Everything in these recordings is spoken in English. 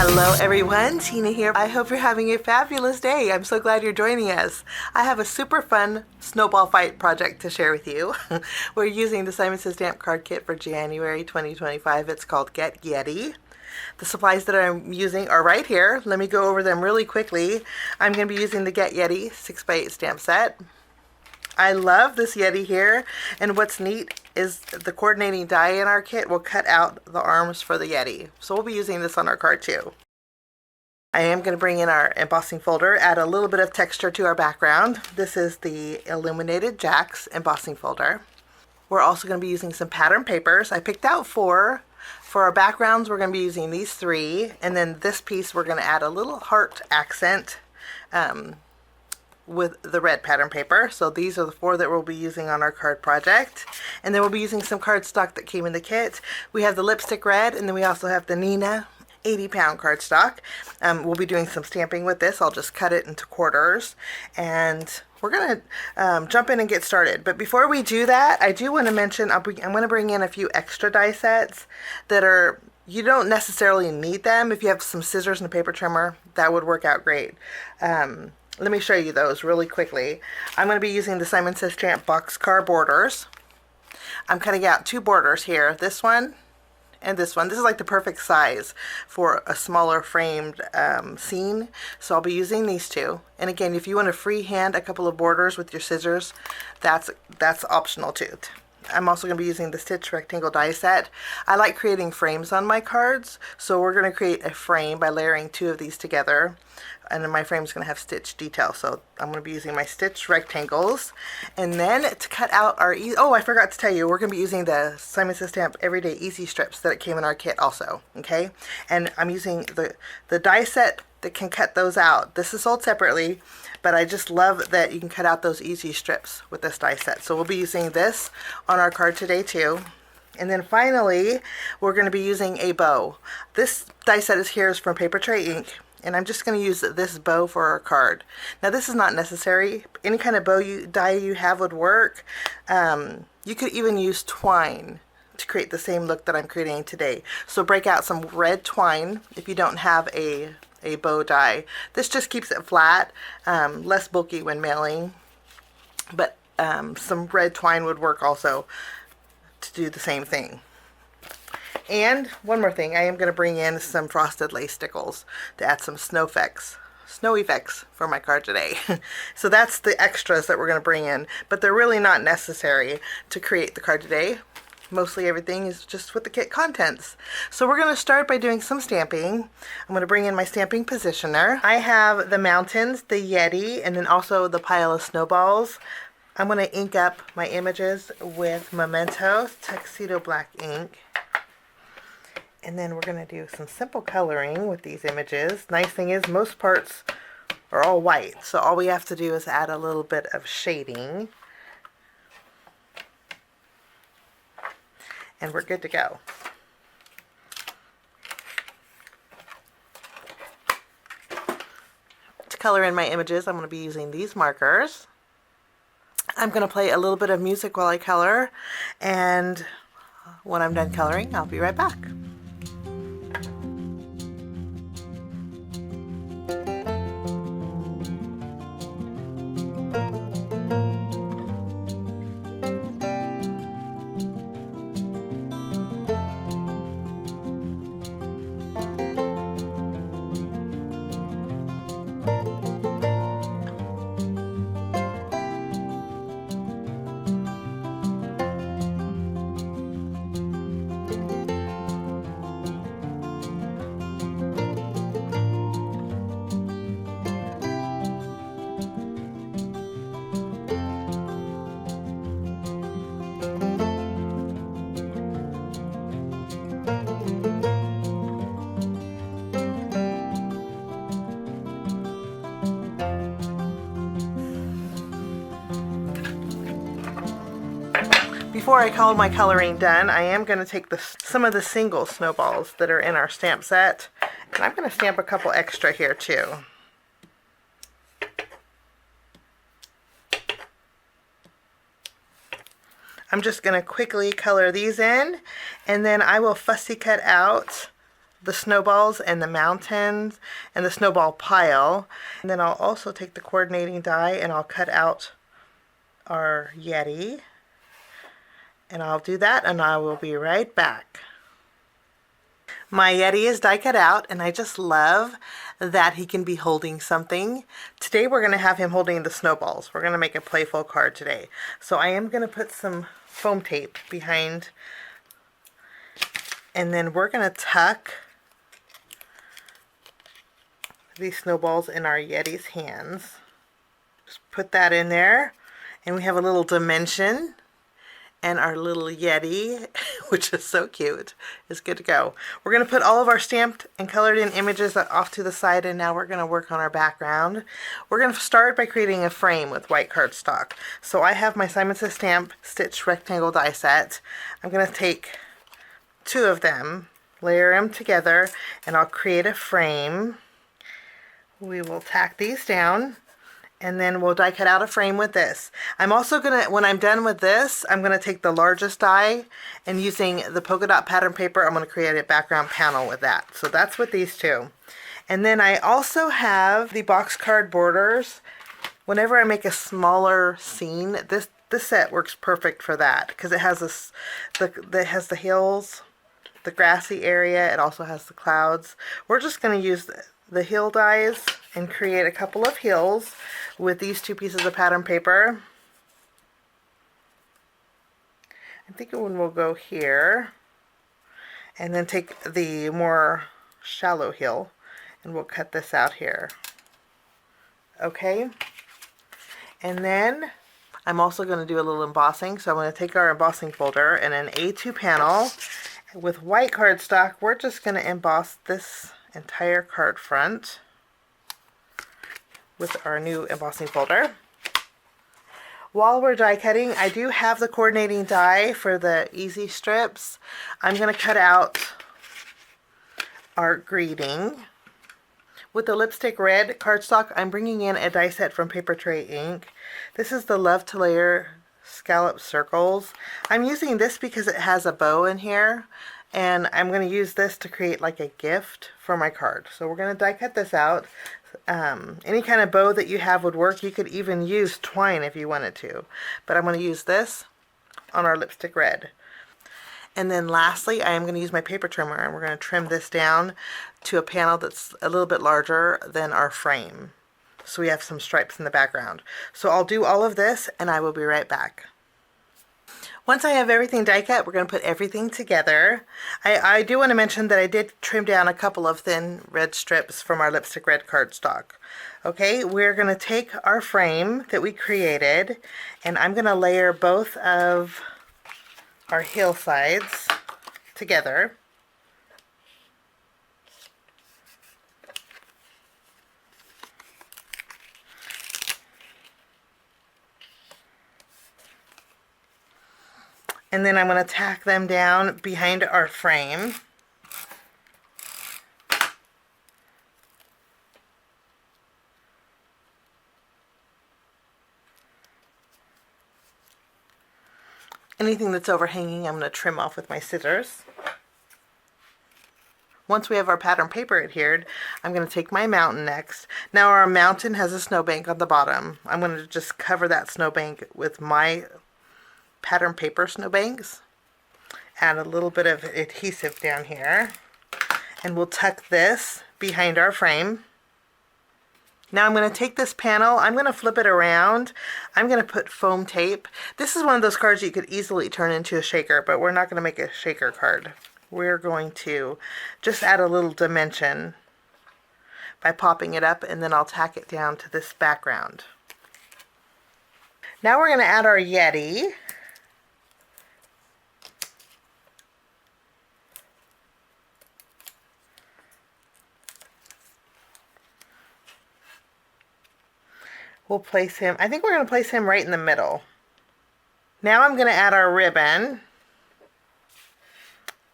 Hello everyone, Tina here. I hope you're having a fabulous day. I'm so glad you're joining us. I have a super fun snowball fight project to share with you. We're using the Simon Says Stamp card kit for January 2025. It's called Get Yeti. The supplies that I'm using are right here. Let me go over them really quickly. I'm going to be using the Get Yeti 6x8 stamp set. I love this Yeti here, and what's neat is the coordinating die in our kit will cut out the arms for the Yeti. So we'll be using this on our card too. I am going to bring in our embossing folder, add a little bit of texture to our background. This is the Illuminated Jacks embossing folder. We're also going to be using some pattern papers. I picked out 4. For our backgrounds, we're going to be using these 3, and then this piece we're going to add a little heart accent with the red pattern paper. So these are the 4 that we'll be using on our card project. And then we'll be using some cardstock that came in the kit. We have the lipstick red, and then we also have the Nina 80-pound cardstock. We'll be doing some stamping with this. I'll just cut it into quarters, and we're going to jump in and get started. But before we do that, I do want to mention I'm going to bring in a few extra die sets that are, you don't necessarily need them. If you have some scissors and a paper trimmer, that would work out great. Let me show you those really quickly. I'm going to be using the Simon Says Stamp boxcar borders. I'm cutting out 2 borders here, this one and this one. This is like the perfect size for a smaller framed scene. So I'll be using these 2. And again, if you want to freehand a couple of borders with your scissors, that's optional too. I'm also going to be using the Stitch Rectangle die set. I like creating frames on my cards, so we're going to create a frame by layering 2 of these together. And then my frame is going to have stitch detail, so I'm going to be using my stitch rectangles. And then to cut out our, I forgot to tell you, we're going to be using the Simon Says Stamp Everyday Easy strips that came in our kit also, okay? And I'm using the die set that can cut those out. This is sold separately, but I just love that you can cut out those easy strips with this die set. So we'll be using this on our card today too. And then finally, we're going to be using a bow. This die set is from Papertrey ink. And I'm just going to use this bow for our card. Now this is not necessary. Any kind of bow die you have would work. You could even use twine to create the same look that I'm creating today. So break out some red twine if you don't have a bow die. This just keeps it flat, less bulky when mailing. But some red twine would work also to do the same thing. And one more thing, I am going to bring in some frosted lace stickles to add some snow effects for my card today. So that's the extras that we're going to bring in, but they're really not necessary to create the card today. Mostly everything is just with the kit contents. So we're going to start by doing some stamping. I'm going to bring in my stamping positioner. I have the mountains, the Yeti, and then also the pile of snowballs. I'm going to ink up my images with Memento Tuxedo Black ink. And then we're going to do some simple coloring with these images. Nice thing is most parts are all white, so all we have to do is add a little bit of shading. And we're good to go. To color in my images, I'm going to be using these markers. I'm going to play a little bit of music while I color, and when I'm done coloring, I'll be right back. Before I call my coloring done, I am going to take some of the single snowballs that are in our stamp set, and I'm going to stamp a couple extra here too. I'm just going to quickly color these in, and then I will fussy cut out the snowballs and the mountains and the snowball pile. And then I'll also take the coordinating die and I'll cut out our Yeti. And I'll do that and I will be right back. My Yeti is die cut out and I just love that he can be holding something. Today we're going to have him holding the snowballs. We're going to make a playful card today. So I am going to put some foam tape behind, and then we're going to tuck these snowballs in our Yeti's hands. Just put that in there and we have a little dimension. And our little Yeti, which is so cute, is good to go. We're going to put all of our stamped and colored in images off to the side, and now we're going to work on our background. We're going to start by creating a frame with white cardstock. So I have my Simon Says Stamp stitch rectangle die set. I'm going to take 2 of them, layer them together, and I'll create a frame. We will tack these down. And then we'll die cut out a frame with this. I'm also going to, when I'm done with this, I'm going to take the largest die and using the polka dot pattern paper, I'm going to create a background panel with that. So that's with these 2. And then I also have the box card borders. Whenever I make a smaller scene, this set works perfect for that because it has the hills, the grassy area. It also has the clouds. We're just going to use the hill dies and create a couple of hills with these 2 pieces of pattern paper. I think one will go here, and then take the more shallow hill and we'll cut this out here. Okay, and then I'm also going to do a little embossing. So I'm going to take our embossing folder and an A2 panel with white cardstock. We're just going to emboss this entire card front with our new embossing folder. While we're die cutting, I do have the coordinating die for the easy strips. I'm going to cut out our greeting. With the lipstick red cardstock, I'm bringing in a die set from Papertrey ink. This is the Love to Layer Scallop Circles. I'm using this because it has a bow in here, and I'm going to use this to create like a gift for my card. So we're going to die cut this out. Any kind of bow that you have would work. You could even use twine if you wanted to, but I'm going to use this on our lipstick red. And then lastly, I am going to use my paper trimmer, and we're going to trim this down to a panel that's a little bit larger than our frame, so we have some stripes in the background. So I'll do all of this and I will be right back. Once I have everything die cut, we're going to put everything together. I do want to mention that I did trim down a couple of thin red strips from our lipstick red cardstock. Okay, we're going to take our frame that we created, and I'm going to layer both of our hillsides together. And then I'm going to tack them down behind our frame. Anything that's overhanging, I'm going to trim off with my scissors. Once we have our pattern paper adhered, I'm going to take my mountain next. Now our mountain has a snowbank on the bottom. I'm going to just cover that snowbank with my pattern paper snowbanks. Add a little bit of adhesive down here, and we'll tuck this behind our frame. Now I'm going to take this panel, I'm going to flip it around. I'm going to put foam tape. This is one of those cards you could easily turn into a shaker, but we're not going to make a shaker card. We're going to just add a little dimension by popping it up, and then I'll tack it down to this background. Now we're going to add our Yeti. We'll place him, I think we're going to place him right in the middle. Now I'm going to add our ribbon.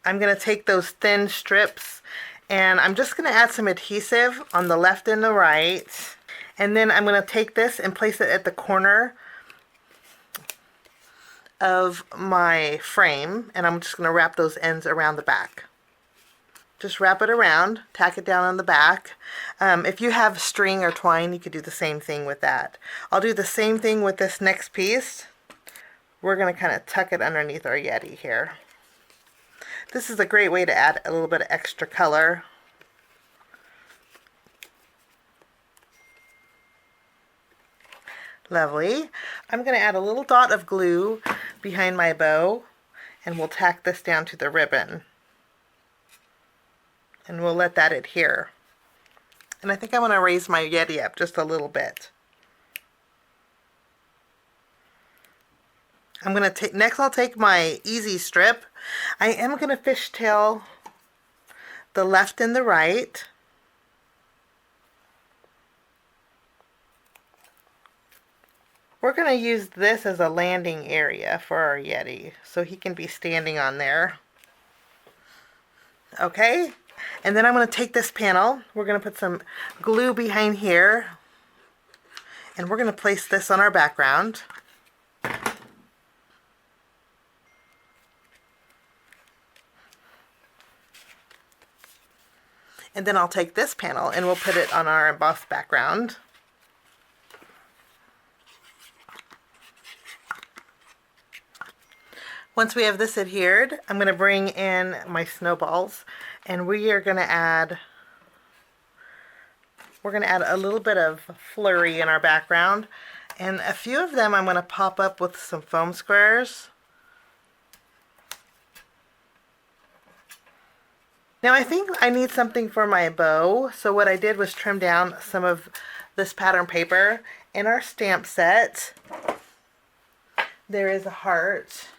I'm going to take those thin strips, and I'm just going to add some adhesive on the left and the right. And then I'm going to take this and place it at the corner of my frame, and I'm just going to wrap those ends around the back. Just wrap it around, tack it down on the back. If you have string or twine, you could do the same thing with that. I'll do the same thing with this next piece. We're going to kind of tuck it underneath our Yeti here. This is a great way to add a little bit of extra color. Lovely. I'm going to add a little dot of glue behind my bow, and we'll tack this down to the ribbon. And we'll let that adhere. And I think I want to raise my Yeti up just a little bit. I'm going to take, next I'll take my easy strip. I am going to fishtail the left and the right. We're going to use this as a landing area for our Yeti, so he can be standing on there. Okay, and then I'm going to take this panel. We're going to put some glue behind here, and we're going to place this on our background. And then I'll take this panel and we'll put it on our embossed background. Once we have this adhered, I'm going to bring in my snowballs, and we are going to add, a little bit of flurry in our background, and a few of them I'm going to pop up with some foam squares. Now I think I need something for my bow, so what I did was trim down some of this pattern paper. In our stamp set, there is a heart.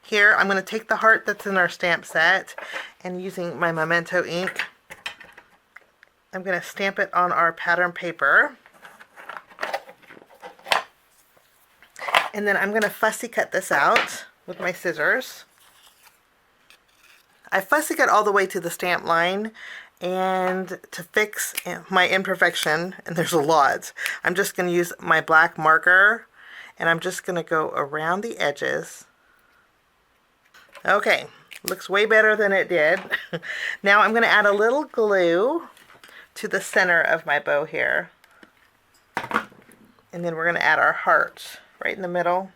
Here, I'm going to take the heart that's in our stamp set, and using my Memento ink, I'm going to stamp it on our pattern paper. And then I'm going to fussy cut this out with my scissors. I fussy cut all the way to the stamp line, and to fix my imperfection, and there's a lot, I'm just going to use my black marker, and I'm just going to go around the edges. Okay, looks way better than it did. Now I'm going to add a little glue to the center of my bow here. And then we're going to add our heart right in the middle.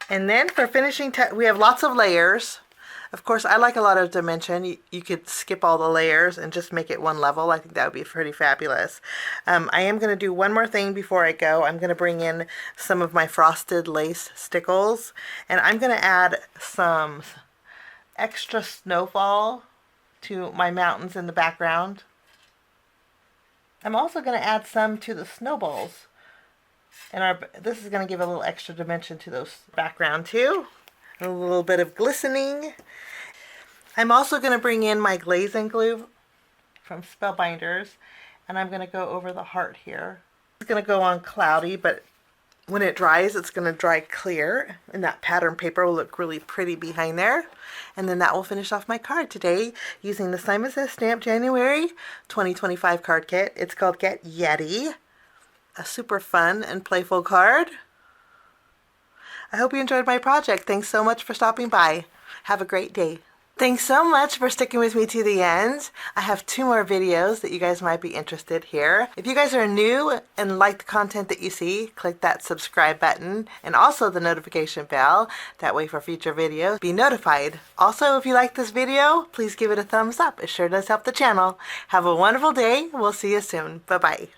And then for finishing, we have lots of layers. Of course, I like a lot of dimension. You could skip all the layers and just make it one level. I think that would be pretty fabulous. I am going to do one more thing before I go. I'm going to bring in some of my frosted lace stickles, and I'm going to add some extra snowfall to my mountains in the background. I'm also going to add some to the snowballs. And this is going to give a little extra dimension to those background too. A little bit of glistening. I'm also going to bring in my glazing glue from Spellbinders, and I'm going to go over the heart here. It's going to go on cloudy, but when it dries, it's going to dry clear, and that pattern paper will look really pretty behind there. And then that will finish off my card today using the Simon Says Stamp January 2025 card kit. It's called Get Yeti. A super fun and playful card. I hope you enjoyed my project. Thanks so much for stopping by. Have a great day. Thanks so much for sticking with me to the end. I have 2 more videos that you guys might be interested here. If you guys are new and like the content that you see, click that subscribe button and also the notification bell. That way for future videos, be notified. Also, if you like this video, please give it a thumbs up. It sure does help the channel. Have a wonderful day. We'll see you soon. Bye-bye.